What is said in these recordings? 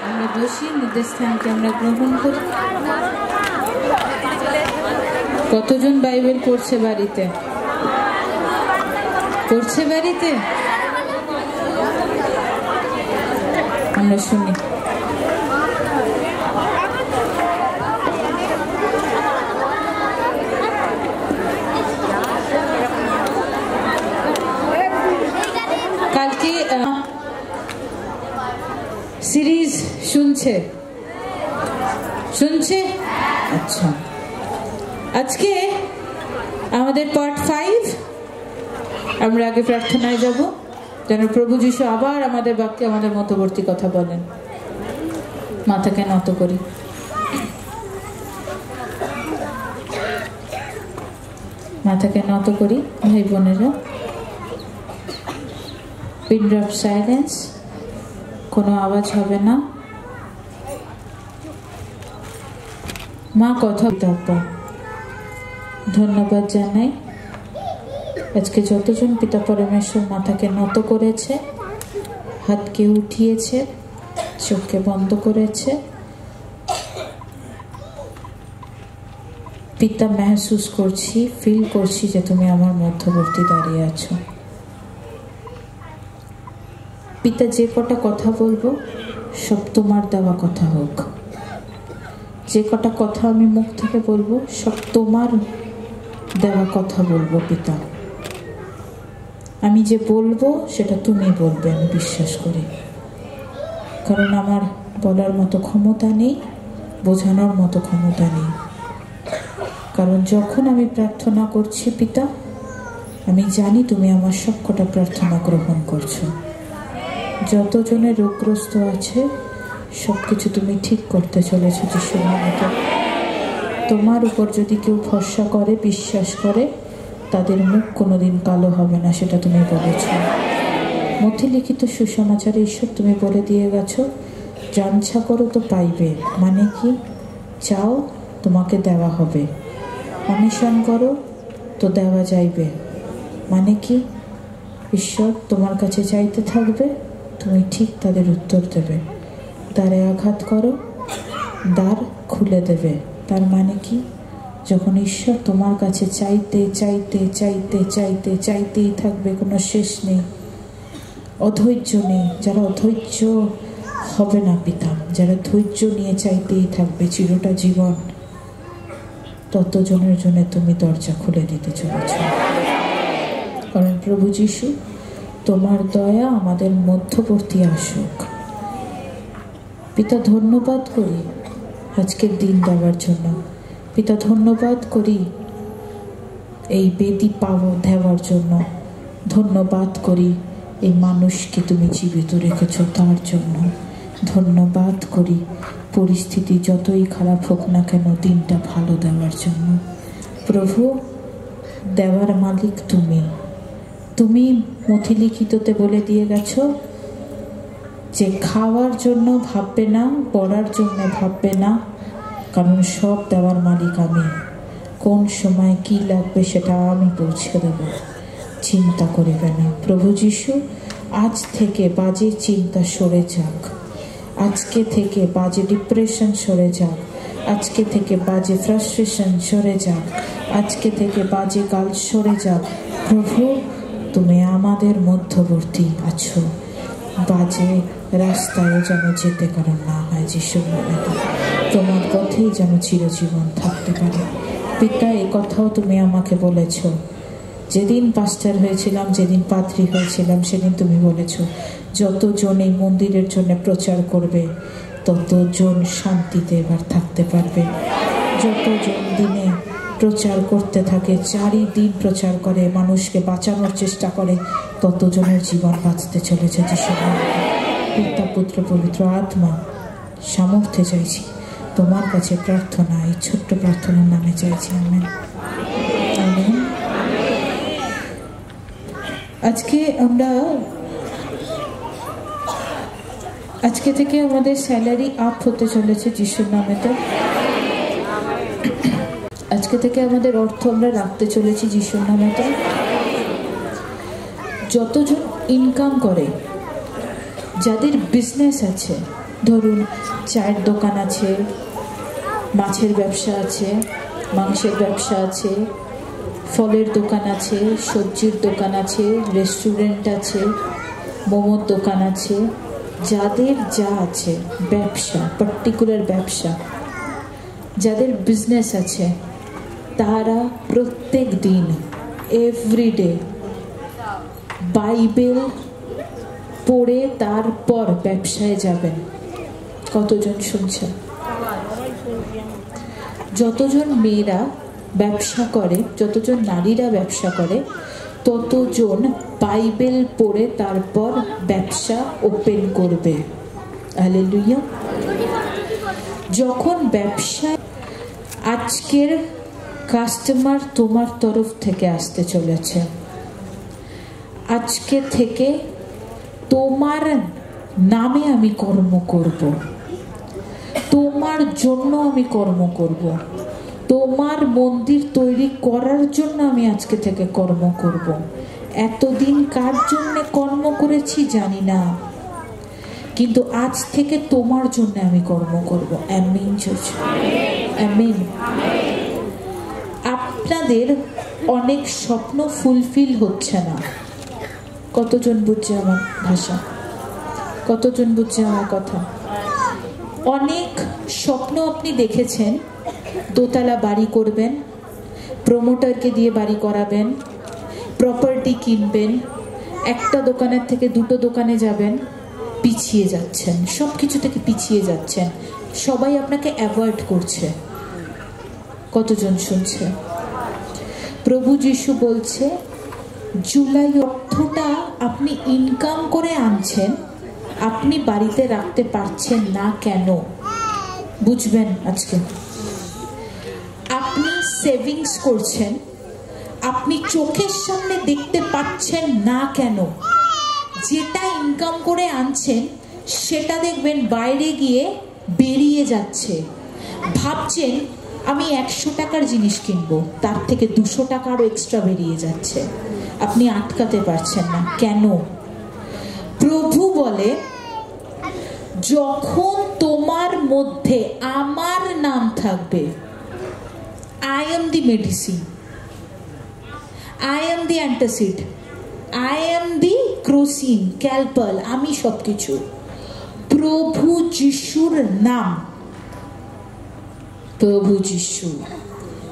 আমরা বসি, নির্দেশ স্থানকে আমরা গ্রহণ করি। কতজন বাইবেল পড়ছে বাড়িতে? পড়ছে বাড়িতে? আমরা শুনি। কালকে সিরিজ শুনছে? আচ্ছা, আজকে আমাদের পার্ট 5। আমরা আগে প্রার্থনায় যাব যেন প্রভু যিশু আবার আমাদের বাক্যে আমাদের মধ্যবর্তী কথা বলেন। মাথাকে নত করি। মাথাকে নত করি ভাই বোনেরা। পিন ড্রপ সাইলেন্স, কোনো আওয়াজ হবে না। মা কথা ধন্যবাদ জানাই। আজকে যতজন পিতা পরমেশ্বর মাথাকে নত করেছে, হাতকে উঠিয়েছে, চোখকে বন্ধ করেছে, পিতা মেহসুস করছি, ফিল করছি যে তুমি আমার মধ্যবর্তী দাঁড়িয়ে আছো। পিতা, যে কটা কথা বলবো সব তোমার দেওয়া কথা হোক। যে কটা কথা আমি মুখ থেকে বলবো সব তোমার দেওয়া কথা বলবো পিতা। আমি যে বলবো সেটা তুমি বলবে, আমি বিশ্বাস করি। কারণ আমার বলার মতো ক্ষমতা নেই, বোঝানোর মতো ক্ষমতা নেই। কারণ যখন আমি প্রার্থনা করছি পিতা, আমি জানি তুমি আমার সবকটা প্রার্থনা গ্রহণ করছো। যতজনের রোগগ্রস্ত আছে সবকিছু তুমি ঠিক করতে চলেছো যিশুর নামে। তোমার উপর যদি কেউ ভরসা করে, বিশ্বাস করে, তাদের মুখ কোনোদিন কালো হবে না, সেটা তুমি বলেছ। মথিলিখিত সুসমাচারে ঈশ্বর তুমি বলে দিয়ে গেছো, জানছা করো তো পাইবে। মানে কি? চাও তোমাকে দেওয়া হবে, অন্বেষণ করো তো দেওয়া যাইবে। মানে কি? ঈশ্বর তোমার কাছে চাইতে থাকবে, তুমি ঠিক তাদের উত্তর দেবে। দ্বারে আঘাত করো, দ্বার খুলে দেবে। তার মানে কি? যখন ঈশ্বর তোমার কাছে চাইতে চাইতে চাইতে চাইতে চাইতেই থাকবে, কোনো শেষ নেই, অধৈর্য নেই। যারা অধৈর্য হবে না পিতা, যারা ধৈর্য নিয়ে চাইতেই থাকবে চিরটা জীবন, ততজনের জন্য তুমি দরজা খুলে দিতে চলেছ। কারণ প্রভু যিশু, তোমার দয়া আমাদের মধ্যবর্তী আসুক। পিতা, ধন্যবাদ করি আজকের দিন দেওয়ার জন্য। পিতা, ধন্যবাদ করি এই বেদি দেওয়ার জন্য। ধন্যবাদ করি এই মানুষকে তুমি জীবিত রেখেছো তার জন্য। ধন্যবাদ করি পরিস্থিতি যতই খারাপ হোক না কেন, দিনটা ভালো দেওয়ার জন্য। প্রভু, দেওয়ার মালিক তুমি। তুমি মথিলিখিততে বলে দিয়ে গেছো যে খাওয়ার জন্য ভাববে না, পড়ার জন্য ভাববে না, কারণ সব দেওয়ার মালিক আমি। কোন সময় কি লাগবে সেটা আমি পৌঁছে দেব, চিন্তা করিবে না। প্রভু যিশু, আজ থেকে বাজে চিন্তা সরে যাক, আজকে থেকে বাজে ডিপ্রেশন সরে যাক, আজকে থেকে বাজে ফ্রাস্ট্রেশন সরে যাক, আজকে থেকে বাজে কাল সরে যাক। প্রভু, তুমি আমাদের মধ্যবর্তী আছো, বাজে রাস্তায় যেন যেতে কারণ না হয় যিশু, তোমার পথেই যেন চিরজীবন থাকতে পারে। পিতা, এ কথাও তুমি আমাকে বলেছ। যেদিন পাস্টার হয়েছিলাম, যেদিন পাত্রী হয়েছিলাম, সেদিন তুমি বলেছ যতজন এই মন্দিরের জন্য প্রচার করবে ততজন শান্তিতে এবার থাকতে পারবে। যতজন দিনে প্রচার করতে থাকে, চারিদিন প্রচার করে, মানুষকে বাঁচানোর চেষ্টা করে, ততজনের জীবন বাঁচতে চলেছে যিশু। পিতা, পুত্র, পবিত্র আত্মা সামর্থ্যে চাইছি তোমার কাছে প্রার্থনা, এই ছোট্ট প্রার্থনার নামে চাইছি। Amen, amen. আজকে থেকে আমাদের স্যালারি আপ হতে চলেছে যিশুর নামে। তো আজকে থেকে আমাদের অর্থ আমরা রাখতে চলেছি যিশুর নামে। তো যতজন ইনকাম করে, যাদের বিজনেস আছে, ধরুন চায়ের দোকান আছে, মাছের ব্যবসা আছে, মাংসের ব্যবসা আছে, ফলের দোকান আছে, সবজির দোকান আছে, রেস্টুরেন্ট আছে, মোমোর দোকান আছে, যাদের যা আছে ব্যবসা, পার্টিকুলার ব্যবসা, যাদের বিজনেস আছে, তারা প্রত্যেক দিন এভরিডে বাইবেল পড়ে তারপর ব্যবসায় যাবেন। কতজন শুনছেন? যতজন মেয়েরা ব্যবসা করে, যতজন নারীরা ব্যবসা করে, ততজন বাইবেল পড়ে তারপর ব্যবসা ওপেন করবে। হালেলুয়া। যখন ব্যবসায় আজকের কাস্টমার তোমার তরফ থেকে আসতে চলেছে, আজকে থেকে তোমার নামে আমি কর্ম করব, তোমার জন্য আমি কর্ম করব, তোমার মন্দির তৈরি করার জন্য আমি আজকে থেকে কর্ম করব। এতদিন কার জন্য কর্ম করেছি জানি না, কিন্তু আজ থেকে তোমার জন্য আমি কর্ম করব। আমিন চার্চ, আমিন। আপনাদের অনেক স্বপ্ন ফুলফিল হচ্ছে না। কতজন বুঝছে আমার ভাষা? কতজন বুঝছে আমার কথা? অনেক স্বপ্ন আপনি দেখেছেন, দোতলা বাড়ি করবেন, প্রমোটারকে দিয়ে বাড়ি করাবেন, প্রপার্টি কিনবেন, একটা দোকানের থেকে দুটো দোকানে যাবেন, পিছিয়ে যাচ্ছেন, সব কিছু থেকে পিছিয়ে যাচ্ছেন, সবাই আপনাকে অ্যাভয়েড করছে। কতজন শুনছে? প্রভু যিশু বলছে, জুলাই অর্থটা আপনি ইনকাম করে আনছেন, আপনি বাড়িতে রাখতে পারছেন না কেন? বুঝবেন আজকে। আপনি সেভিংস করছেন, আপনি চোখের সামনে দেখতে পাচ্ছেন না কেন? যেটা ইনকাম করে আনছেন সেটা দেখবেন বাইরে গিয়ে বেরিয়ে যাচ্ছে। ভাবছেন আমি 100 টাকার জিনিস কিনবো, তার থেকে 200 টাকা আরো এক্সট্রা বেরিয়ে যাচ্ছে, আপনি আটকাতে পারছেন না কেন? প্রভু বলে, যখন তোমার মধ্যে আমার নাম থাকবে, I am the medicine, I am the antacid, I am the Crocin, Calpol, আমি সবকিছু। প্রভু যিশুর নাম, প্রভু যিশু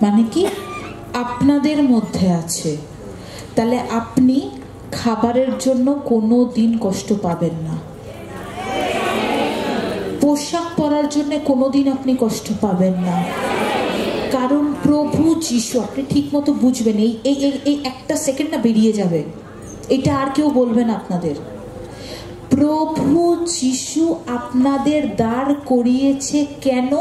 মানে কি? আপনাদের মধ্যে আছে, তাহলে আপনি খাবারের জন্য কোনো দিন কষ্ট পাবেন না, পোশাক পরার জন্য কোনোদিন আপনি কষ্ট পাবেন না, কারণ প্রভু যিশু। আপনি ঠিক মতো বুঝবেন, এই এই এই একটা সেকেন্ড না বেরিয়ে যাবে, এটা আর কেউ বলবেন আপনাদের। প্রভু যিশু আপনাদের দাঁড় করিয়েছে কেন?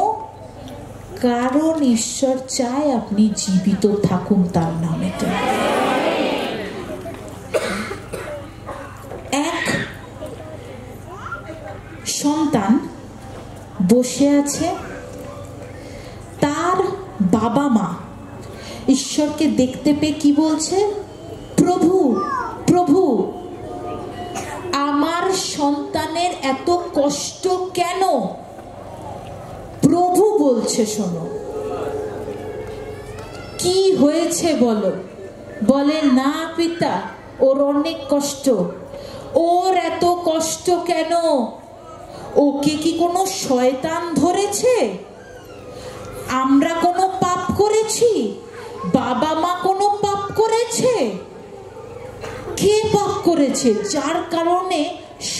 কারণ ঈশ্বর চায় আপনি জীবিত থাকুন তার নামেতে। এক সন্তান বসে আছে, তার বাবা মা ঈশ্বরকে দেখতে পেয়ে কি বলছে? প্রভু, প্রভু, আমার সন্তানের এত কষ্ট কেন? প্রভু বলছে, শোনো কি হয়েছে বলো। বলে, না পিতা, ওর অনেক কষ্ট। ওর এত কষ্ট কেন? ওকে কি কোনো শয়তান ধরেছে? আমরা কোনো পাপ করেছি? বাবা মা কোনো পাপ করেছে? কে পাপ করেছে যার কারণে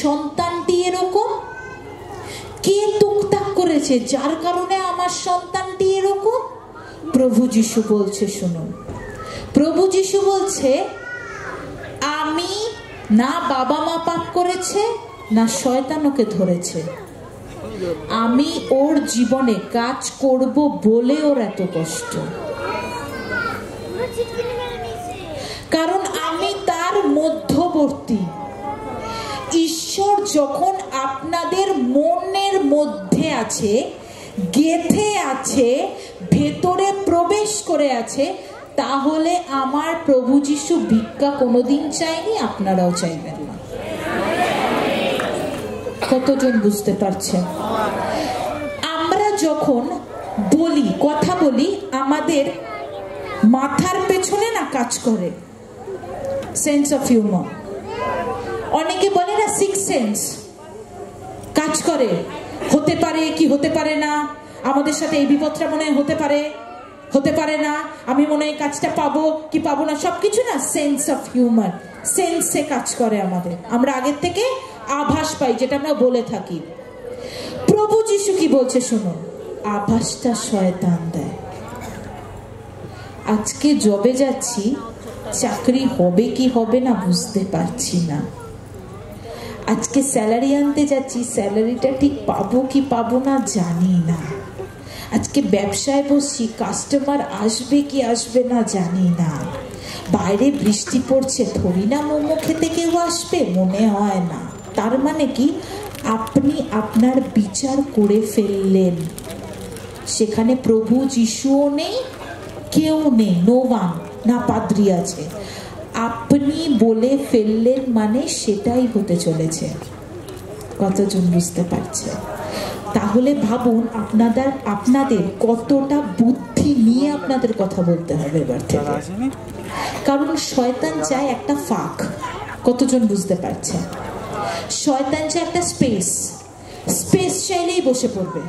সন্তানটি এরকম? কে টুকটাক করেছে যার কারণে আমার সন্তানটি এরকম? প্রভু যিশু বলছে, শুনুন, প্রভু যিশু বলছে, আমি না বাবা মা পাপ করেছে, না শয়তান ওকে ধরেছে, আমি ওর জীবনে কাজ করব বলে ওর এত কষ্ট, কারণ আমি তার মধ্যবর্তী। ঈশ্বর যখন আপনাদের মনের মধ্যে আছে, গেঁথে আছে, ভেতরে প্রবেশ করে আছে, তাহলে আমার প্রভু যিশু ভিক্ষা কোনোদিন চাইনি, আপনারাও চাইবেন না। কতজন বুঝতে পারছেন? আমরা যখন বলি, কথা বলি, আমাদের মাথার পেছনে না কাজ করে সেন্স অফ হিউমার। অনেকে বলে না সিক্স সেন্স কাজ করে, হতে পারে কি হতে পারে না, আমাদের সাথে এই বিপদটা মনে হতে পারে, হতে পারে না, আমি মনে হয় কাজটা পাবো কি পাবো না, সবকিছু না সেন্স অফ হিউমার, সেন্সে কাজ করে আমাদের। আমরা আগের থেকে আভাস পাই, যেটা আমরা বলে থাকি। প্রভু যিশু কি বলছে শুনুন, আভাসটা শয়তান দেয়। আজকে জবে যাচ্ছি, চাকরি হবে কি হবে না বুঝতে পারছি না। আজকে স্যালারি আনতে যাচ্ছি, স্যালারিটা ঠিক পাবো কি পাবো না জানি না। আজকে ব্যবসায় বসছি, কাস্টমার আসবে কি আসবে না জানি না। বাইরে বৃষ্টি পড়ছে, থরি না মোমো খেতে কেউ আসবে, মনে হয় না। তার মানে কি, আপনি আপনার বিচার করে ফেললেন। সেখানে প্রভু যিশুও নেই, কেউ নেই, নো ওয়ান, না পাদ্রী আছে। আপনি বলে ফেললেন মানে সেটাই হতে চলেছে। কতজন বুঝতে পারছে? তাহলে ভাবুন আপনাদের কতটা বুদ্ধি নিয়ে আপনাদের কথা বলতে হবে এবার থেকে। কারণ শয়তান চায় একটা ফাঁক। কতজন বুঝতে পারছে? শয়তান চায় একটা স্পেস চাইলেই বসে পড়বে।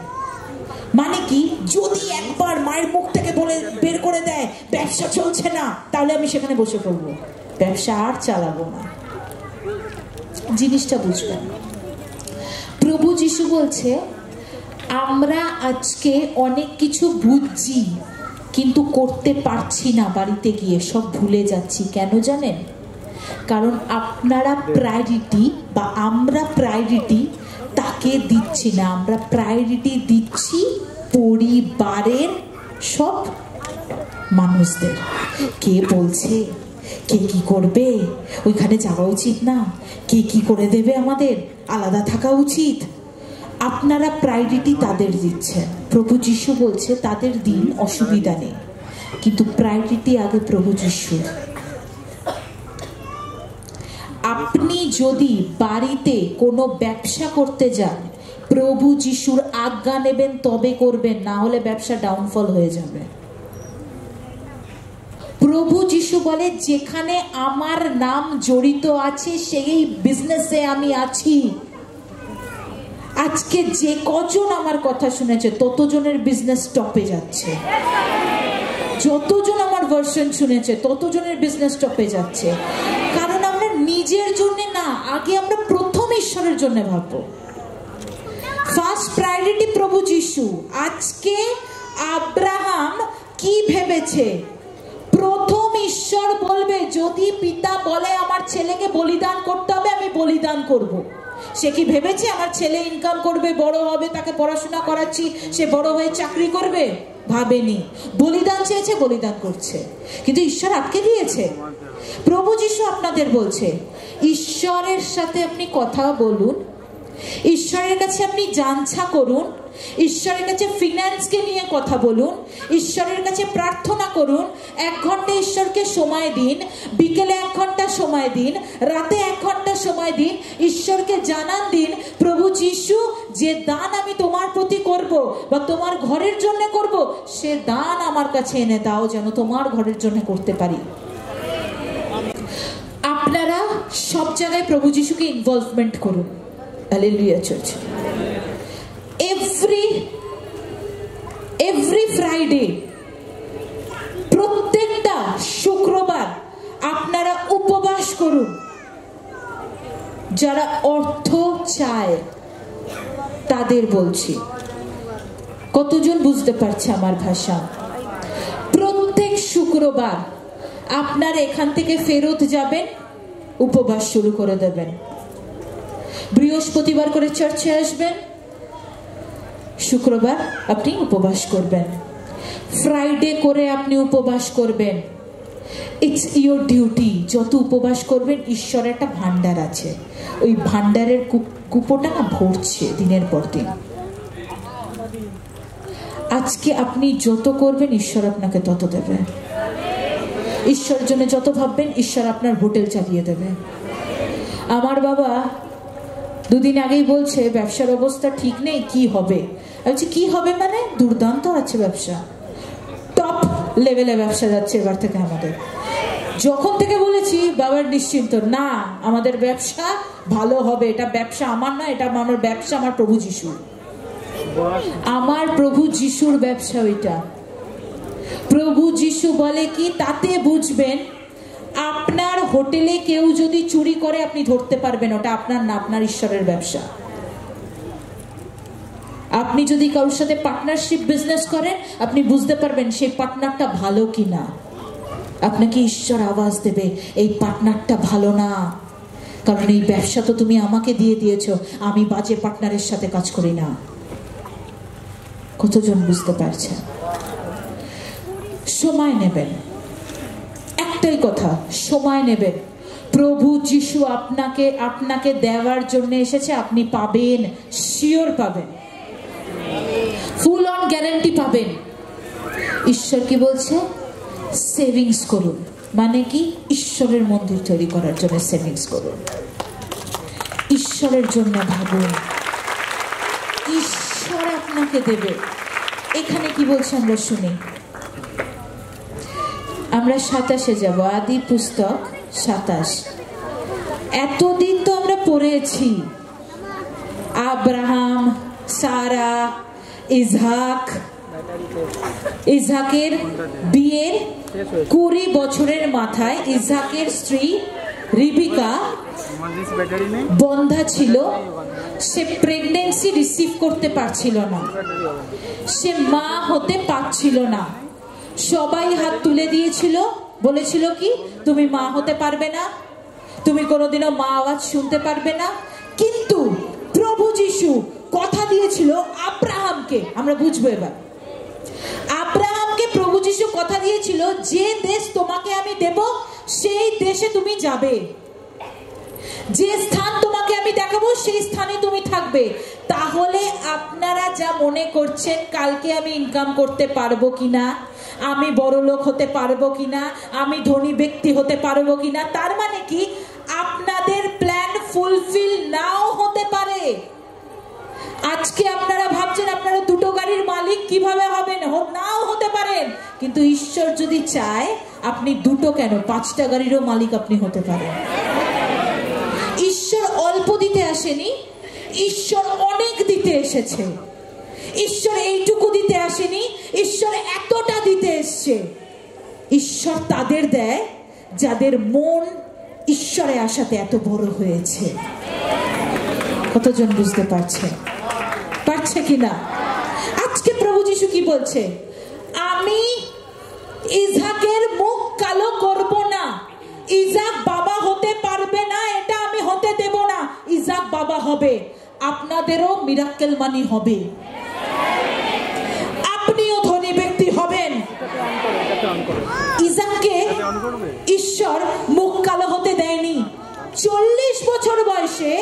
মানে কি, যদি একবার মায়ের মুখ থেকে বলে বের করে দেয় ব্যবসা চলছে না, তাহলে আমি সেখানে বসে পড়বো, ব্যবসা আর চালাবো না। জিনিসটা বুঝবেন। প্রভু যিশু বলছে, আমরা আজকে অনেক কিছু বুঝছি কিন্তু করতে পারছি না, বাড়িতে গিয়ে সব ভুলে যাচ্ছি। কেন জানেন? কারণ আপনারা প্রায়োরিটি বা আমরা প্রায়োরিটি তাকে দিচ্ছি না, আমরা প্রায়োরিটি দিচ্ছি পরিবারের সব মানুষদের। কে বলছে, কে কি করবে, ওইখানে যাওয়া উচিত না, কে কি করে দেবে, আমাদের আলাদা থাকা উচিত। আপনারা প্রায়োরিটি তাদের দিচ্ছেন। প্রভু যিশু বলছে তাদের দিন, অসুবিধা নেই, কিন্তু প্রায়োরিটি আগে প্রভু যিশু। আপনি যদি বাড়িতে কোনো ব্যবসা করতে যান, প্রভু যিশুর আজ্ঞা নেবেন তবে করবেন, না হলে ব্যবসা ডাউনফল হয়ে যাবে। প্রভু যিশু বলে, যেখানে আমার নাম জড়িত আছে সেই বিজনেসে আমি আছি। আজকে যে কজন আমার কথা শুনেছে ততজনের বিজনেস টপে যাচ্ছে। যতজন আমার ভার্সন শুনেছে ততজনের বিজনেস টপে যাচ্ছে। কারণ আমরা নিজের জন্য না, আগে আমরা প্রথম ঈশ্বরের জন্য ভাববো। ফার্স্ট প্রায়োরিটি প্রভু যিশু। আজকে আব্রাহাম কি ভেবেছে? প্রথম ঈশ্বর বলবে, যদি পিতা বলে আমার ছেলেকে বলিদান করতে হবে, আমি বলিদান করব। সে কি ভেবেছে আমার ছেলে ইনকাম করবে, বড় হবে, তাকে পড়াশোনা করাচ্ছি, সে বড় হয়ে চাকরি করবে? ভাবেনি। বলিদান চেয়েছে, বলিদান করছে, কিন্তু ঈশ্বর আটকে দিয়েছে। প্রভু যিশু আপনাদের বলছে, ঈশ্বরের সাথে আপনি কথা বলুন, ঈশ্বরের কাছে আপনি জানছা করুন, ঈশ্বরের কাছে ফিন্যান্সকে নিয়ে কথা বলুন, ঈশ্বরের কাছে প্রার্থনা করুন। 1 ঘন্টা ঈশ্বরকে সময় দিন, বিকেলে 1 ঘন্টা সময় দিন, রাতে 1 ঘন্টা সময় দিন, ঈশ্বরকে জানান দিন, প্রভু যিশু, যে দান আমি তোমার প্রতি করব বা তোমার ঘরের জন্য করব, সে দান আমার কাছে এনে দাও, যেন তোমার ঘরের জন্য করতে পারি। আপনারা সব জায়গায় প্রভু যিশুকে ইনভলভমেন্ট করুন। Hallelujah church. এভরি ফ্রাইডে, প্রত্যেকটা শুক্রবার আপনারা উপবাস করুন। যারা অর্থ চায় তাদের বলছি। কতজন বুঝতে পারছে আমার ভাষা? প্রত্যেক শুক্রবার আপনারা এখান থেকে ফেরত যাবেন, উপবাস শুরু করে দেবেন। বৃহস্পতিবার করে চার্চে আসবেন, শুক্রবার আপনি উপবাস করবেন, ফ্রাইডে করে আপনি উপবাস করবেন। It's your duty. যত উপবাস করবেন, ঈশ্বরের একটা ভান্ডার আছে, ওই ভান্ডারের কুপোটা না ভরছে দিনের পর দিন। আজকে আপনি যত করবেন, ঈশ্বর আপনাকে তত দেবে। ঈশ্বরের জন্য যত ভাববেন, ঈশ্বর আপনার হোটেল চালিয়ে দেবে। আমার বাবা দুদিন আগেই বলছে ব্যবসার অবস্থা ঠিক নেই, কি হবে? বলছি কি হবে মানে? দুর্দান্ত আছে ব্যবসা, টপ লেভেলে ব্যবসা যাচ্ছে এবার থেকে আমাদের। যখন থেকে বলেছি বাবার নিশ্চিন্ত, না আমাদের ব্যবসা ভালো হবে, এটা ব্যবসা আমার না, এটা আমার ব্যবসা আমার প্রভু যিশু, আমার প্রভু যিশুর ব্যবসা ওইটা। প্রভু যিশু বলে কি, তাতে বুঝবেন আপনার হোটেলে কেউ যদি চুরি করে আপনি ধরতে পারবেন, ওটা আপনার না, আপনার ঈশ্বরের ব্যবসা। আপনি যদি কারোর সাথে পার্টনারশিপ বিজনেস করেন, আপনি বুঝতে পারবেন সেই পার্টনারটা ভালো কিনা। আপনাকে ঈশ্বর আওয়াজ দেবে এই পার্টনারটা ভালো না, কারণ এই ব্যবসা তো তুমি আমাকে দিয়ে দিয়েছো, আমি বাজে পার্টনারের সাথে কাজ করি না। কতজন বুঝতে পারছেন? সময় নেবেন, একটাই কথা, সময় নেবেন। প্রভু যিশু আপনাকে দেওয়ার জন্য এসেছে, আপনি পাবেন, শিওর পাবেন, ফুল অন গ্যারান্টি পাবেন। ঈশ্বর কি বলছে? সেভিংস করুন। মানে কি? ঈশ্বরের মন্দির তৈরি করার জন্য সেভিংস করুন, ঈশ্বরের জন্য ভাবুন, ঈশ্বর আপনাকে দেবে। এখানে কি বলছে আমরা শুনি। আমরা 27-এ যাব, আদি পুস্তক 27। এতদিন তো আমরা পড়েছি আব্রাহাম, সারা, ইসহাকের বিয়ের 20 বছরের মাথায় ইসহাকের স্ত্রী রিবিকা বন্ধা ছিল, সে প্রেগন্যান্সি রিসিভ করতে পারছিল না, সে মা হতে পারছিল না। সবাই হাত তুলে দিয়েছিল, বলেছিল কি তুমি মা হতে পারবে না, তুমি কোনোদিনও মা আওয়াজ শুনতে পারবে না। কিন্তু প্রভু যিশু কথা দিয়েছিল আব্রাহামকে, আমরা বুঝবো এবার, আব্রাহামকে প্রভু যিশু কথা দিয়েছিল যে দেশ তোমাকে আমি দেব সেই দেশে তুমি যাবে, যে স্থান তোমাকে আমি দেখাবো সেই স্থানে তুমি থাকবে। তাহলে আপনারা যা মনে করছেন কালকে আমি ইনকাম করতে পারবো কিনা, আমি বড় লোক হতে পারবো কিনা, আমি ধনী ব্যক্তি হতে পারবো কিনা, তার মানে কি আপনাদের প্ল্যান ফুলফিল নাও হতে পারে। আজকে আপনারা ভাবছেন আপনারা 2টো গাড়ির মালিক কিভাবে হবেন, নাও হতে পারেন, কিন্তু ঈশ্বর যদি চায় আপনি 2টো কেন 5টা গাড়িরও মালিক আপনি হতে পারেন। ঈশ্বর অল্প দিতে আসেনি, ঈশ্বর অনেক দিতে এসেছে। ঈশ্বর এইটুকু দিতে আসেনি, ঈশ্বর এতটা দিতে এসছে। ঈশ্বর তাদের দেয় যাদের মন ঈশ্বরে আসাতে এত বড় হয়েছে। কতজন বুঝতে পারছে কিনা? আজকে প্রভু যিশু কি বলছে? আমি ইসহাকের মুখ কালো করব না, ইসহাক বাবা হতে পারবে না, এটা আমি হতে দেব না। ইসহাক বাবা হবে, আপনাদেরও মিরাক্কেল মানি হবে, আপনিও ধনী ব্যক্তি হবেন। ইসহাককে ঈশ্বর মুখ কালো হতে দেয়নি। 40 বছর বয়সে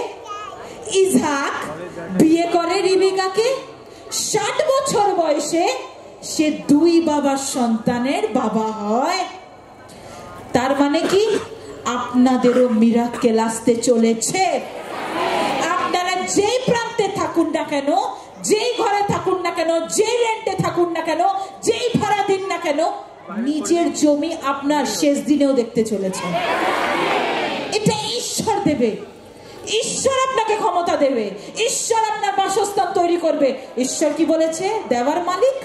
ইসহাক বিয়ে করে রিবিকাকে, 60 বছর বয়সে সে 2 বাবার সন্তানের বাবা হয়। তার মানে কি আপনাদেরও মিরাক্কেল আসতে চলেছে। আপনারা যেই প্রান্তে থাকুন না কেন, যেই ঘরে থাকুন না কেন, যেই রেন্টে থাকুন না কেন, যেই ভাড়া দিন না কেন, নিজের জমি আপনার শেষ দিনেও দেখতে চলেছে। এটা ঈশ্বর দেবে, ঈশ্বর আপনাকে ক্ষমতা দেবে, ঈশ্বর আপনার বাসস্থান তৈরি করবে। ঈশ্বর কি বলেছে? দেওয়ার মালিক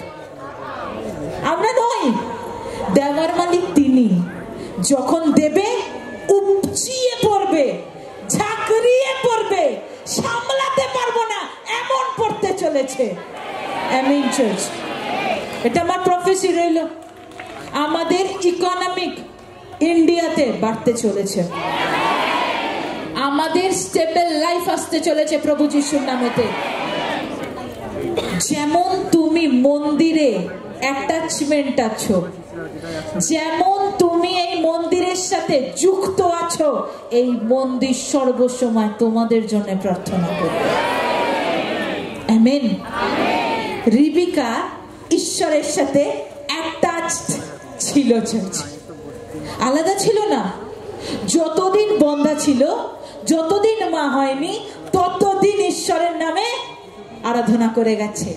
আমরা নই, দেওয়ার মালিক তিনি। যখন দেবে উপচিয়ে পড়বে, ঝাঁকড়িয়ে পড়বে, সামলাতে পারবো না এমন পড়তে চলেছে। আমিন চার্চ, এটা আমার প্রফেসি রইল। আমাদের ইকোনমিক ইন্ডিয়াতে বাড়তে চলেছে, আমাদের স্টেবল লাইফ আসতে চলেছে প্রভু যিশুর নামেতে। যেমন তুমি মন্দিরে অ্যাটাচমেন্ট আছো, যেমন তুমি এই মন্দিরের সাথে যুক্ত আছো, এই মন্দির সর্বসময় তোমাদের জন্য প্রার্থনা করবে। আমেন। রিবিকা ঈশ্বরের সাথে অ্যাটাচড ছিল, আলাদা ছিল না। যতদিন বন্ধা ছিল, যতদিন মা হয়নি, ততদিন দীর্ঘদিন ঈশ্বরের নামে আরাধনা করে গেছে,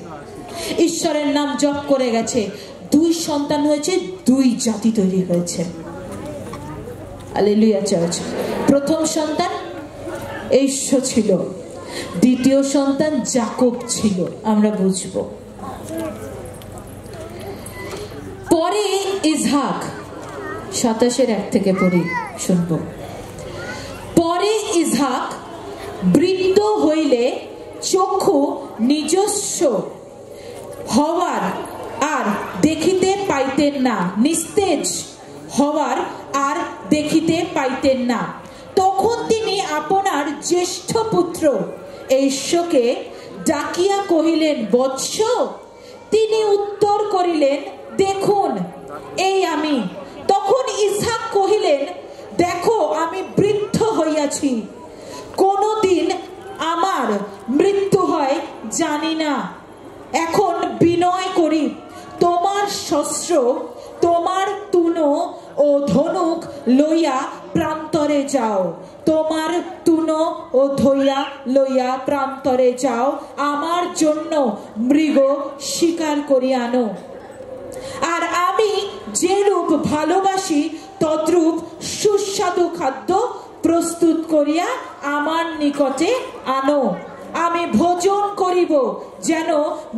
ঈশ্বরের নাম জপ করে গেছে, 2 সন্তান হয়েছে, 2 জাতি তৈরি হয়েছে। Hallelujah church. প্রথম সন্তান এশো ছিল, দ্বিতীয় সন্তান যাকব ছিল। আমরা বুঝবো পরে ইসহাক, 27:1 থেকে পড়ি, শুনবো। পরে ইসহাক বৃদ্ধ হইলে চক্ষু নিজস্ব হওয়ার আর দেখিতে পাইতেন না, নিস্তেজ হওয়ার আর দেখিতে পাইতেন না। তখন তিনি আপনার জ্যেষ্ঠ পুত্র এশোকে ডাকিয়া কহিলেন, বৎস। তিনি উত্তর করিলেন, দেখুন এই আমি। তখন ইসহাক কহিলেন, দেখো আমি বৃদ্ধ হইয়াছি, কোনদিন আমার মৃত্যু হয় জানি না। এখন বিনয় করি, তোমার শস্ত্র, তোমার তুনো ও ধনুক লইয়া প্রান্তরে যাও, তোমার তুনো ও ধইয়া লইয়া প্রান্তরে যাও, আমার জন্য মৃগ শিকার করিয়া আনো। আর আমি যেরূপ ভালোবাসি তদ্রূপ সুস্বাদু খাদ্য প্রস্তুত করিয়া আমার নিকটে আনো। আমি ভোজন করিব, যেন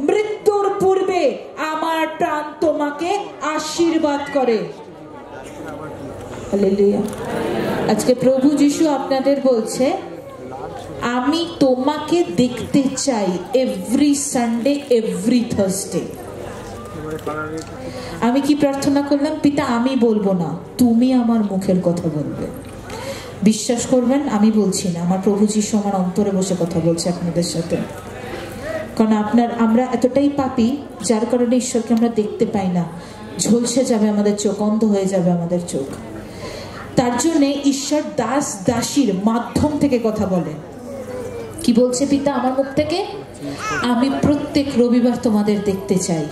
মৃত্যুর পূর্বে আমার প্রাণ তোমাকে আশীর্বাদ করে। হালেলুয়া। আজকে প্রভু যিশু আপনাদের বলছে, আমি তোমাকে দেখতে চাই এভরি সানডে, এভরি থার্সডে। আমি কি প্রার্থনা করলাম? পিতা, আমি বলবো না, তুমি আমার মুখের কথা বলবে। বিশ্বাস করবেন, আমি বলছি না, আমার প্রভু যিশু আমার অন্তরে বসে কথা বলছে আপনাদের সাথে। কারণ আমরা এতটাই পাপী, যার কারণে ঈশ্বরকে আমরা দেখতে পাই না। ঝলসে যাবে আমাদের চোখ, অন্ধ হয়ে যাবে আমাদের চোখ। তার জন্যে ঈশ্বর দাস দাসীর মাধ্যম থেকে কথা বলে। কি বলছে পিতা আমার মুখ থেকে? আমি প্রত্যেক রবিবার তোমাদের দেখতে চাই,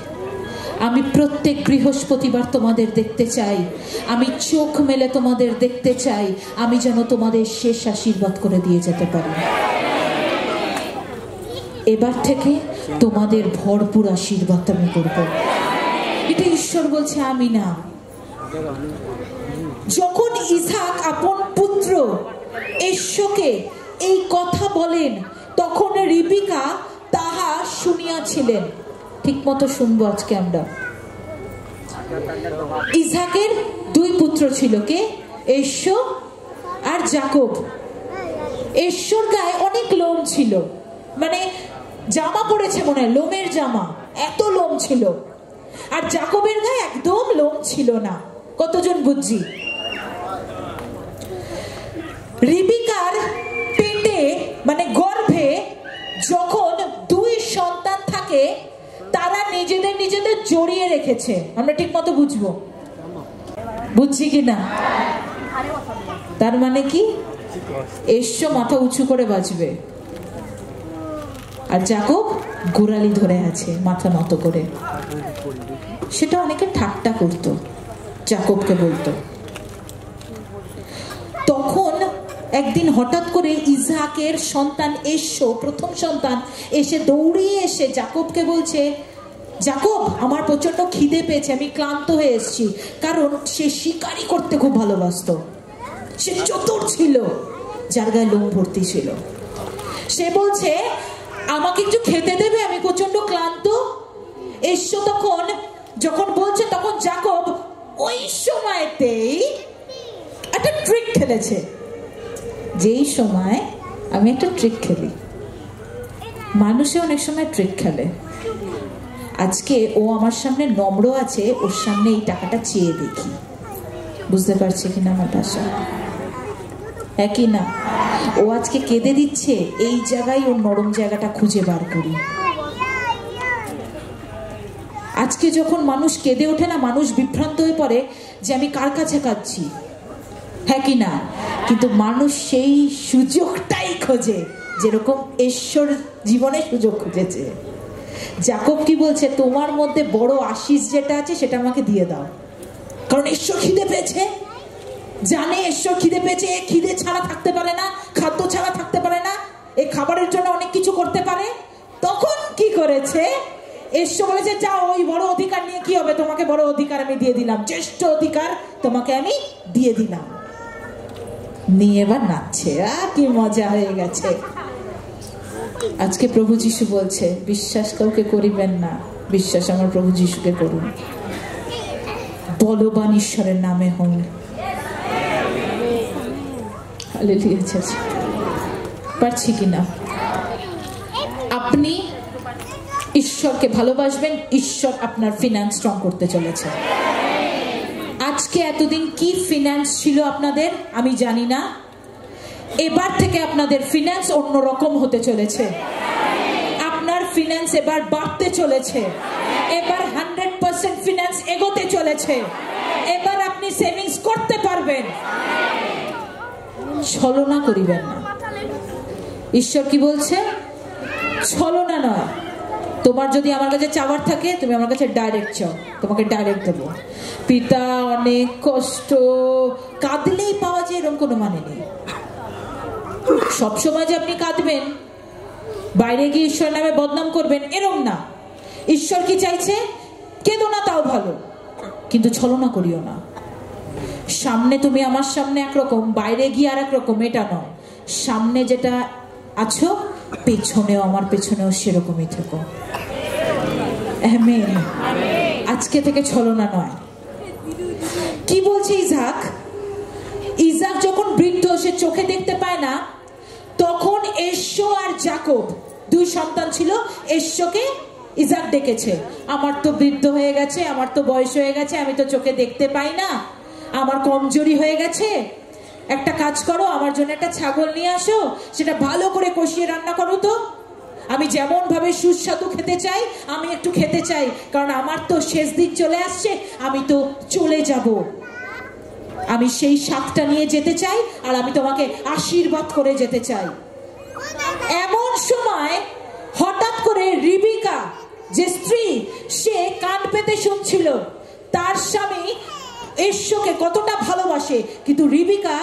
আমি প্রত্যেক বৃহস্পতিবার তোমাদের দেখতে চাই, আমি চোখ মেলে তোমাদের দেখতে চাই, আমি যেন তোমাদের শেষ আশীর্বাদ করে দিয়ে যেতে পারি। এবার থেকে তোমাদের ভরপুর আশীর্বাদ আমি করব। এটা ঈশ্বর বলছে, আমি না। যখন ইসহাক আপন পুত্র এশোকে এই কথা বলেন, তখন রিবিকা তাহা শুনিয়াছিলেন। ঠিক মতো শুনবো আজকে আমরা। ইসহাকের 2 পুত্র ছিল, কে? এশো আর যাকব। এশোর গায়ে অনেক লোম ছিল, মানে জামা পড়েছে মনে হয়, লোমের জামা, এত লোম ছিল। আর যাকবের গায়ে একদম লোম ছিল না। কতজন বুঝছি? রিবিকার পেটে মানে গর্ভে যখন 2 সন্তান থাকে, তারা নিজেদের জড়িয়ে রেখেছে। আমরা ঠিক মতো বুঝবো, বুঝছি কিনা? তার মানে কি? এশো মাথা উঁচু করে বাঁচবে, আর যাকব গোড়ালি ধরে আছে মাথা নত করে। সেটা অনেকে ঠাট্টা করতো, যাকবকে বলতো। তখন একদিন হঠাৎ করে ইসহাকের সন্তান এশো, প্রথম সন্তান, এসে দৌড়িয়ে এসে যাকবকে বলছে, যাকব আমার প্রচন্ড খিদে পেয়েছে, আমি ক্লান্ত হয়ে এসেছি। কারণ সে শিকারি করতে খুব ভালোবাসতো, সে চতুর ছিল, যার গায়ে লোম ভর্তি ছিল। সে বলছে, আমাকে একটু খেতে দেবে, আমি প্রচন্ড ক্লান্ত। এশো তখন যখন বলছে, তখন যাকব ওই সময়তেই একটা ট্রিক খেলেছে। যেই সময় আমি একটা ট্রিক খেলি, মানুষে অনেক সময় ট্রিক খেলে। আজকে ও আমার সামনে নম্র আছে, ওর সামনে এই টাকাটা চেয়ে দেখি। বুঝতে পারছি কিনা আমার ভাষা? একই না? ও আজকে কেঁদে দিচ্ছে, এই জায়গায় ওর নরম জায়গাটা খুঁজে বার করি। আজকে যখন মানুষ কেঁদে ওঠে না, মানুষ বিভ্রান্ত হয়ে পড়ে যে আমি কার কাছে কাঁদছি, হ্যাঁ কি না? কিন্তু মানুষ সেই সুযোগটাই খোঁজে, যেরকম ঈশ্বর জীবনে সুযোগ খুঁজেছে। যাকব কি বলছে, তোমার মধ্যে বড় আশিস যেটা আছে সেটা আমাকে দিয়ে দাও। কারণ ঈশ্বর খিদে পেয়েছে, জানে ঈশ্বর খিদে পেয়েছে, খিদে ছাড়া থাকতে পারে না, খাদ্য ছাড়া থাকতে পারে না। এই খাবারের জন্য অনেক কিছু করতে পারে। তখন কি করেছে, ঈশ্বর বলেছে যাও ওই বড় অধিকার নিয়ে কি হবে, তোমাকে বড় অধিকার আমি দিয়ে দিলাম, জ্যেষ্ঠ অধিকার তোমাকে আমি দিয়ে দিলাম। নিয়ে এবার নাচছে, কি মজা হয়ে গেছে। আজকে প্রভু যিশু বলছে বিশ্বাস কাউকে করিবেন না, বিশ্বাস আমার প্রভু যিশুকে করুন। বলবান ঈশ্বরের নামে হন। হালেলুয়া। পারছি কিনা? আপনি ঈশ্বরকে ভালোবাসবেন, ঈশ্বর আপনার ফিনান্স স্ট্রং করতে চলেছে। আজকে এতদিন কি ফিনান্স ছিল আপনাদের আমি জানি না, এবার থেকে আপনাদের ফিনান্স অন্যরকম হতে চলেছে। আপনার ফিনান্স এবার বাড়তে চলেছে, এবার 100% ফিনান্স এগোতে চলেছে, এবার আপনি সেভিংস করতে পারবেন। ছলনা করিবেন না। ঈশ্বর কি বলছে? ছলনা নয়। তোমার যদি আমার কাছে চাওয়ার থাকে তুমি আমার কাছে ডাইরেক্ট চাও, তোমাকে ডাইরেক্ট দেবো। পিতা অনেক কষ্ট, কাঁদলেই পাওয়া যায় এরকম কোনো মানে নেই। সবসময় যে আপনি কাঁদবেন, বাইরে গিয়ে ঈশ্বর নামে বদনাম করবেন এরকম না। ঈশ্বর কি চাইছে? কেঁদো না তাও ভালো, কিন্তু ছলনা করিও না। সামনে তুমি আমার সামনে একরকম, বাইরে গিয়ে আর একরকম, এটা নয়। সামনে যেটা আছো পেছনেও আমার পেছনেও সেরকমই থেকো। আমেন। আজকে থেকে ছলনা নয়। কি বলছে ইসাক? ইসাক যখন বৃদ্ধ, সে চোখে দেখতে পায় না, তখন এসো আর যাকব দুই সন্তান ছিল। এসোকে ইসাক ডেকেছে, আমার তো বৃদ্ধ হয়ে গেছে, আমার তো বয়স হয়ে গেছে, আমি তো চোখে দেখতে পাই না, আমার কমজোরি হয়ে গেছে, একটা কাজ করো, আমার জন্য একটা ছাগল নিয়ে আসো, সেটা ভালো করে কষিয়ে রান্না করো তো, আমি যেমন ভাবে সুস্বাদু খেতে চাই আমি একটু খেতে চাই, কারণ আমার তো শেষ দিন চলে আসছে, আমি তো চলে যাব, আমি সেই স্বাদটা নিয়ে যেতে চাই, আর আমি তোমাকে আশীর্বাদ করে যেতে চাই। এমন সময় হঠাৎ করে রিবিকা যে স্ত্রী, সে কান পেতে শুনছিল তার স্বামী এসোকে কতটা ভালোবাসে, কিন্তু রিবিকা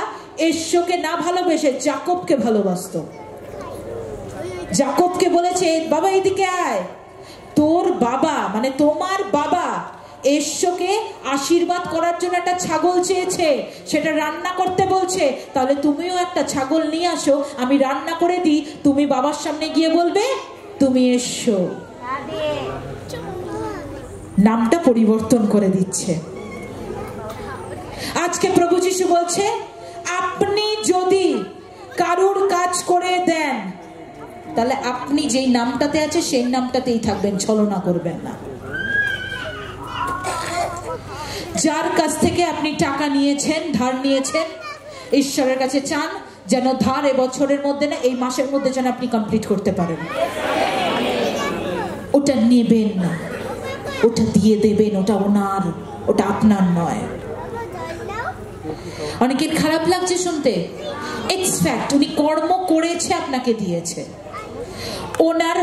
এসোকে না ভালোবেসে যাকবকে ভালোবাসতো। যাকবকে বলেছে, বাবা এদিকে আয়, তোর বাবা মানে তোমার বাবা এসোকে আশীর্বাদ করার জন্য একটা ছাগল চেয়েছে, সেটা রান্না করতে বলছে, তাহলে তুমিও একটা ছাগল নিয়ে আসো, আমি রান্না করে দিই, তুমি বাবার সামনে গিয়ে বলবে তুমি এসো। নামটা পরিবর্তন করে দিচ্ছে। আজকে প্রভু যিশু বলছে, আপনি যদি কারুর কাজ করে দেন তাহলে আপনি যেই নামটাতে আছে সেই নামটাতেই থাকবেন, ছলনা করবেন না। যার কাছ থেকে আপনি টাকা নিয়েছেন, ধার নিয়েছেন, ঈশ্বরের কাছে চান যেন ধার এবছরের মধ্যে না, এই মাসের মধ্যে যেন আপনি কমপ্লিট করতে পারেন। ওটা নেবেন না, ওটা দিয়ে দেবেন, ওটা ওনার, ওটা আপনার নয়। অনেকের খারাপ লাগছে শুনতে, এক্সফ্যাক্ট উনি কর্ম করেছে, আপনাকে দিয়েছে, ওনার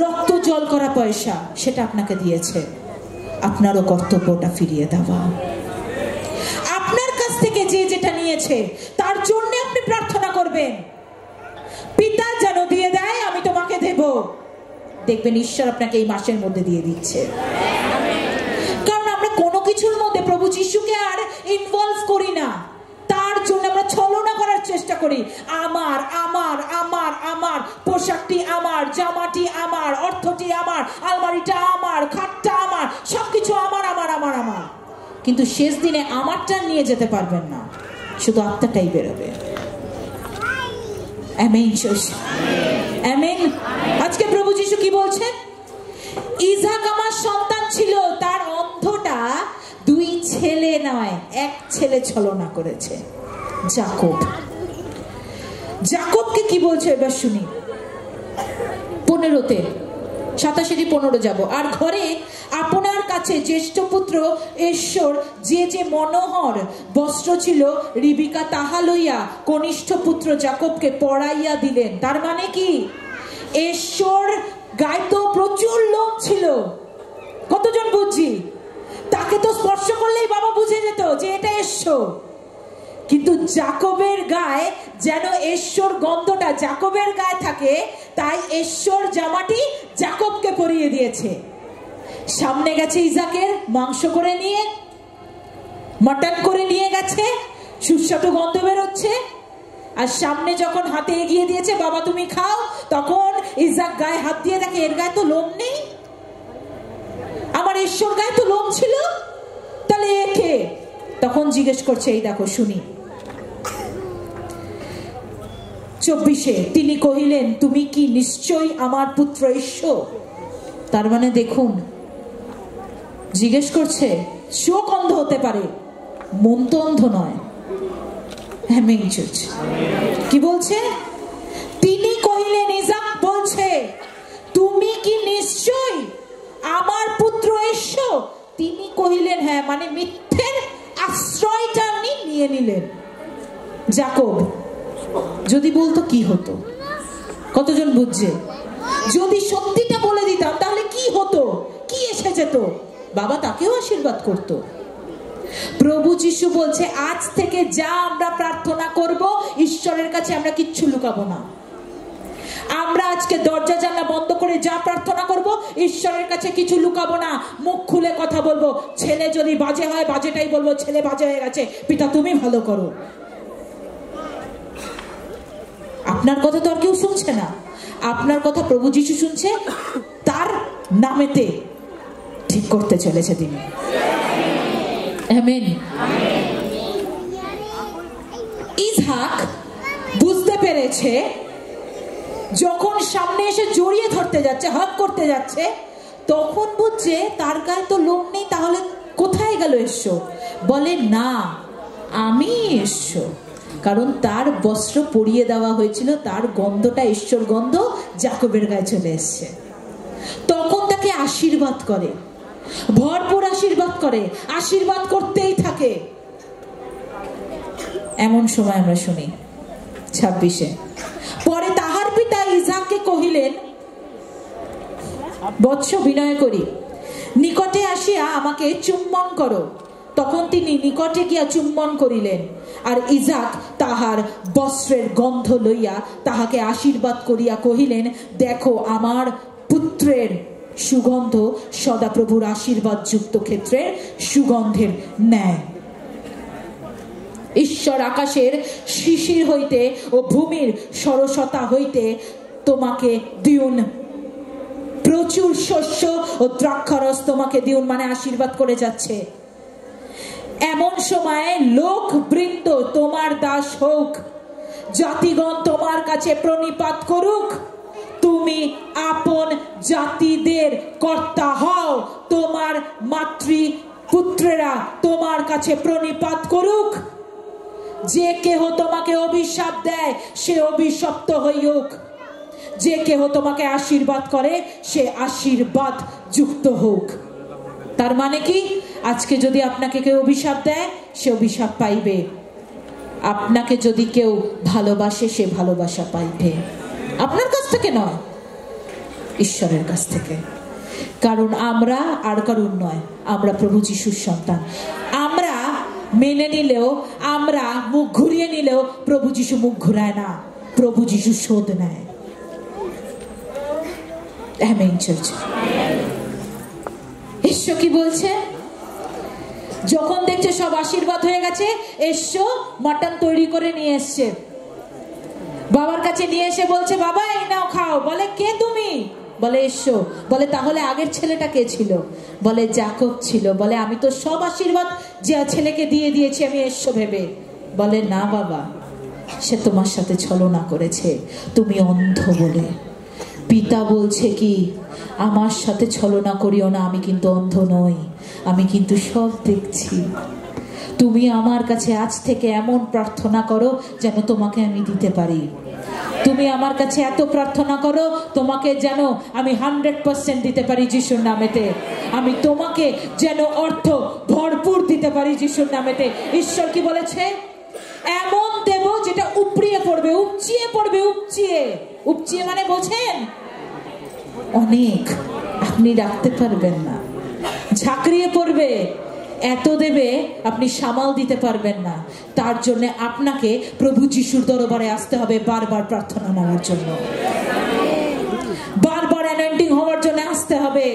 রক্ত জল করা পয়সা সেটা আপনাকে দিয়েছে, আপনারও কর্তব্যটা ফিরিয়ে দেওয়া। আপনার কাছ থেকে যে যেটা নিয়েছে তার জন্য আপনি প্রার্থনা করবেন, পিতা যেন দিয়ে দেয়, আমি তোমাকে দেব। দেখবেন ঈশ্বর আপনাকে এই মাসের মধ্যে দিয়ে দিচ্ছে। কারণ আমরা কোনো কিছুর মধ্যে প্রভু যিশুকে আর ইনভলভ করি না, তার জন্য আমরা ছলনা করার চেষ্টা করি। আমার আমার আমার আমার, পোশাকটি আমার, জামাটি আমার, অর্থটি আমার, আলমারিটা আমার, খাটটা আমার, সবকিছু আমার আমার আমার আমার, কিন্তু শেষ দিনে আমারটা নিয়ে যেতে পারবেন না, শুধু আত্মাটাই বেরোবে। আমেন। আমেন। আজকে প্রভু যিশু কি বলছেন? ইসাক আমার সন্তান ছিল, তার অন্ধটা দুই ছেলে নয়, এক ছেলে ছলনা করেছে, যাকব। যাকবকে কি বলছে এবার শুনি, 15-তে 27-15 যাব। আর ঘরে আপনার কাছে জ্যেষ্ঠ পুত্র এসোর যে যে মনোহর বস্ত্র ছিল, রিবিকা তাহা লইয়া কনিষ্ঠ পুত্র যাকবকে পরাইয়া দিলেন। তার মানে কি, এসোর গায়ে তো প্রচুর লোভ ছিল, কতজন বুঝছি, তাকে তো স্পর্শ করলেই বাবা বুঝে যেত যে এটা এসো, কিন্তু যাকবের গায়ে যেন ঈশ্বর গন্ধটা যাকবের গায়ে থাকে, তাই ঈশ্বর জামাটি যাকবকে পরিয়ে দিয়েছে। সামনে গেছে ইসাকের, মাংস করে নিয়ে, মাটন করে নিয়ে গেছে, সুস্বাদু গন্ধ বেরোচ্ছে। আর সামনে যখন হাতে এগিয়ে দিয়েছে, বাবা তুমি খাও, তখন ইসাক গায়ে হাত দিয়ে দেখে এর গায়ে তো লোম নেই, আমার ঈশ্বর গায়ে তো লোম ছিল, তাহলে একে। তখন জিজ্ঞেস করছে, এই দেখো শুনি 24-এ, তিনি কহিলেন তুমি কি নিশ্চয়ই আমার পুত্র ঈশ্বর? তার মানে দেখুন, জিজ্ঞেস করছে, চোখ অন্ধ হতে পারে, মন তো অন্ধ নয়। কি বলছে? তিনি কহিলেন, ইসাক বলছে তুমি কি নিশ্চয়ই আমার পুত্র ঈশ্বর? তিনি কহিলেন হ্যাঁ, মানে মিথ্যের আশ্রয়টা আপনি নিয়ে নিলেন। যাকব যদি বলতো কি হতো? কতজন বুঝছে? যদি সত্যিটা বলে দিতাম তাহলে কি হতো, কি এসে যেত? বাবা তাকেও আশীর্বাদ করত। প্রভু যিশু বলছে, আজ থেকে যা আমরা প্রার্থনা করব ঈশ্বরের কাছে আমরা কিচ্ছু লুকাবো না। আমরা আজকে দরজা জানলা বন্ধ করে যা প্রার্থনা করব ঈশ্বরের কাছে কিছু লুকাবো না, মুখ খুলে কথা বলবো। ছেলে যদি বাজে হয় বাজেটাই বলবো, ছেলে বাজে হয়ে গেছে, পিতা তুমি ভালো করো। আপনার কথা তো আর কেউ শুনছে না, আপনার কথা প্রভু যিশু শুনছে, তার নামেতে ঠিক করতে চলেছে তিনি। আমেন। ইসহাক বুঝতে পেরেছে, যখন সামনে এসে জড়িয়ে ধরতে যাচ্ছে, হক করতে যাচ্ছে, তখন বুঝছে তার গায়ে তো লোম নেই, তাহলে কোথায় গেল ঈশ্বর? বলে না, আমি ঈশ্বর। কারণ তার বস্ত্র পরিয়ে দেওয়া হয়েছিল, তার গন্ধটা ঈশ্বর গন্ধ যাকবের গায়ে চলে এসছে। তখন তাকে আশীর্বাদ করে, ভরপুর আশীর্বাদ করে, আশীর্বাদ করতেই থাকে। এমন সময় আমরা শুনি 26-এ, পরে তাহার পিতা ইসহাককে কহিলেন, বৎস বিনয় করি নিকটে আসিয়া আমাকে চুম্বন করো। তখন তিনি নিকটে গিয়া চুম্বন করিলেন, আর ইসহাক তাহার বস্ত্রের গন্ধ লইয়া তাহাকে আশীর্বাদ করিয়া কহিলেন, দেখো আমার পুত্রের সুগন্ধ সদাপ্রভুর আশীর্বাদ যুক্ত ক্ষেত্রের সুগন্ধের ন্যায়। ঈশ্বর আকাশের শিশির হইতে ও ভূমির সরসতা হইতে তোমাকে দিউন, প্রচুর শস্য ও দ্রাক্ষারস তোমাকে দিউন, মানে আশীর্বাদ করে যাচ্ছে। এমন সময় লোক বৃন্দ তোমার দাস হোক, জাতিগণ তোমার কাছে প্রণিপাত করুক, তুমি আপন জাতিদের কর্তা হও, তোমার মাতৃ পুত্রেরা তোমার কাছে প্রণিপাত করুক। যে কেহ তোমাকে অভিশাপ দেয় সে অভিশপ্ত হইউক, যে কেহ তোমাকে আশীর্বাদ করে সে আশীর্বাদ যুক্ত হোক। তার মানে কি? আজকে যদি আপনাকে কেউ অভিশাপ দেয় সে অভিশাপ পাইবে, আপনাকে যদি কেউ ভালোবাসে সে ভালোবাসা পাইবে, আপনার কাছ থেকে নয়, ঈশ্বরের কাছ থেকে। কারণ আমরা আর কারণ নয়, আমরা প্রভু যিশুর সন্তান। আমরা মেনে নিলেও, আমরা মুখ ঘুরিয়ে নিলেও প্রভু যিশু মুখ ঘুরায় না, প্রভু যিশু শোধ নেয়। Amen church. ঈশ্বর কি বলছে? যখন দেখছে সব আশীর্বাদ হয়ে গেছে, এসো মাটন তৈরি করে নিয়ে এসছে, বাবার কাছে নিয়ে এসে বলছে, বাবা এই নাও খাও। বলে, কে তুমি? বলে, এসো। বলে, তাহলে আগের ছেলেটা কে ছিল? বলে, যাকব ছিল। বলে, আমি তো সব আশীর্বাদ যে ছেলেকে দিয়ে দিয়েছি আমি এসো ভেবে। বলে, না বাবা, সে তোমার সাথে ছলনা করেছে, তুমি অন্ধ বলে। পিতা বলছে কি, আমার সাথে ছলনা করিও না, আমি কিন্তু অন্ধ নই, আমি কিন্তু সব দেখছি। তুমি আমার কাছে আজ থেকে এমন প্রার্থনা করো যেন তোমাকে আমি দিতে পারি। তুমি আমার কাছে এত প্রার্থনা করো তোমাকে যেন আমি 100% দিতে পারি যিশুর নামেতে। আমি তোমাকে যেন অর্থ ভরপুর দিতে পারি যিশুর নামেতে। ঈশ্বর কি বলেছে? এমন দেব যেটা উপড়িয়ে পড়বে, উপচিয়ে পড়বে, উপচিয়ে। উপচিয়ে মানে বোঝেন? অনেক, আপনি রাখতে পারবেন না, ঝাঁকড়িয়ে পড়বে। এত দেবে আপনি সামাল দিতে পারবেন না। তার জন্য আপনাকে প্রভু যিশুর দরবারে আসতে হবে, বারবার প্রার্থনা নেওয়ার জন্য, বারবার অ্যানয়েন্টিং হওয়ার জন্য আসতে হবে।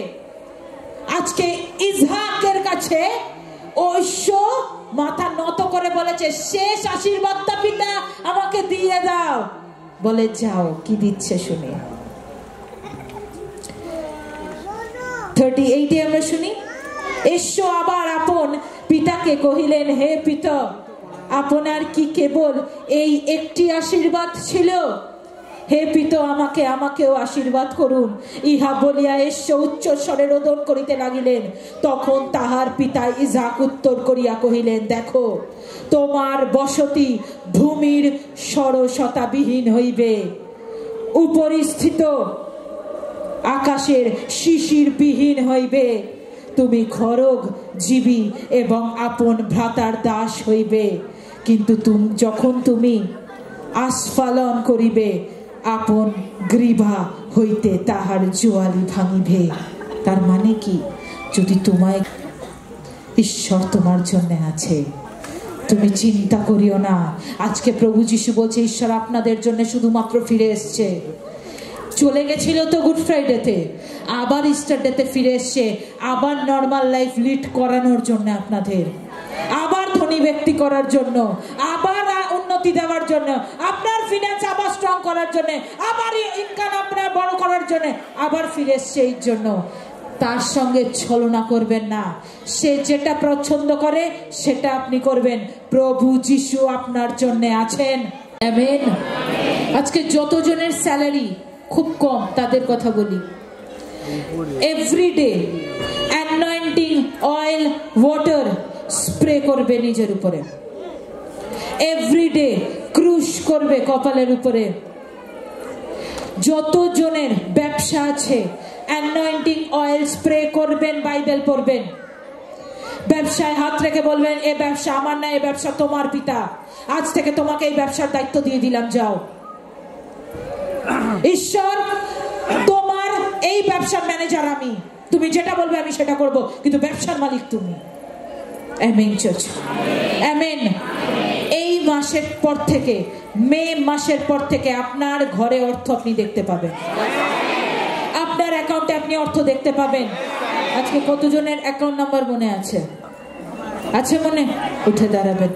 আজকে ইসহাকের কাছে ঐশ্য মাথা নত করে বলেছে, শেষ আশীর্বাদটা পিতা আমাকে দিয়ে দাও। বলে যাও, কি দিচ্ছে শুনি। 38 আমরা শুনি, এসো আবার আপন পিতাকে কহিলেন, হে পিতা, আপনার কি কেবল এই একটি আশীর্বাদ ছিল? হে পিতা, আমাকেও আশীর্বাদ করুন। ইহা বলিয়া এসো উচ্চ স্বরে রোদন করিতে লাগিলেন। তখন তাহার পিতা ইসহাক উত্তর করিয়া কহিলেন, দেখো, তোমার বসতি ভূমির সরসতাবিহীন হইবে, উপরিস্থিত আকাশের শিশির বিহীন হইবে। তুমি খড়গ জীবী এবং আপন ভ্রাতার দাস হইবে। কিন্তু যখন তুমি আস্ফালন করিবে, আপন গ্রীবা হইতে তাহার জোয়ালি ভাঙিবে। তার মানে কি? যদি তোমায় ঈশ্বর তোমার জন্য আছে, তুমি চিন্তা করিও না। আজকে প্রভু যিশু বলছে, ঈশ্বর আপনাদের জন্য শুধুমাত্র ফিরে এসছে। চলে গেছিল তো গুড ফ্রাইডেতে, আবার ইস্টার ডেতে ফিরে এসছে, আবার নর্মাল লাইফ লিড করানোর জন্য আপনাদের, আবার ধনী ব্যক্তি করার জন্য, আবার উন্নতি দেওয়ার জন্য, আপনার ফিনান্স আবার স্ট্রং করার জন্য, আবার ইনকাম আপনার বড় করার জন্য আবার ফিরে এসছে। এই জন্য তার সঙ্গে ছলনা করবেন না। সে যেটা পছন্দ করে সেটা আপনি করবেন। প্রভু যিশু আপনার জন্য আছেন। আমেন। আজকে যতজনের স্যালারি খুব কম তাদের কথা বলি, এভরিডে অ্যানয়েন্টিং অয়েল ওয়াটার স্প্রে করবে নিজের উপরে, এভরিডে ক্রুশ করবে কপালের উপরে। যতজনের ব্যবসা আছে অ্যানয়েন্টিং অয়েল স্প্রে করবেন, বাইবেল পড়বেন, ব্যবসায় হাত রেখে বলবেন, এ ব্যবসা আমার না, এ ব্যবসা তোমার পিতা, আজ থেকে তোমাকে এই ব্যবসার দায়িত্ব দিয়ে দিলাম, যাও। ঈশ্বর তোমার এই ব্যবসার ম্যানেজার আমি, তুমি যেটা বলবে আমি সেটা করব, কিন্তু ব্যবসার মালিক তুমি। Amen church, amen. এই মাসের পর থেকে, মে মাসের পর থেকে আপনার ঘরে অর্থ আপনি দেখতে পাবেন, আপনার অ্যাকাউন্টে আপনি অর্থ দেখতে পাবেন। আজকে কতজনের অ্যাকাউন্ট নাম্বার মনে আছে? আছে মনে? উঠে দাঁড়াবেন।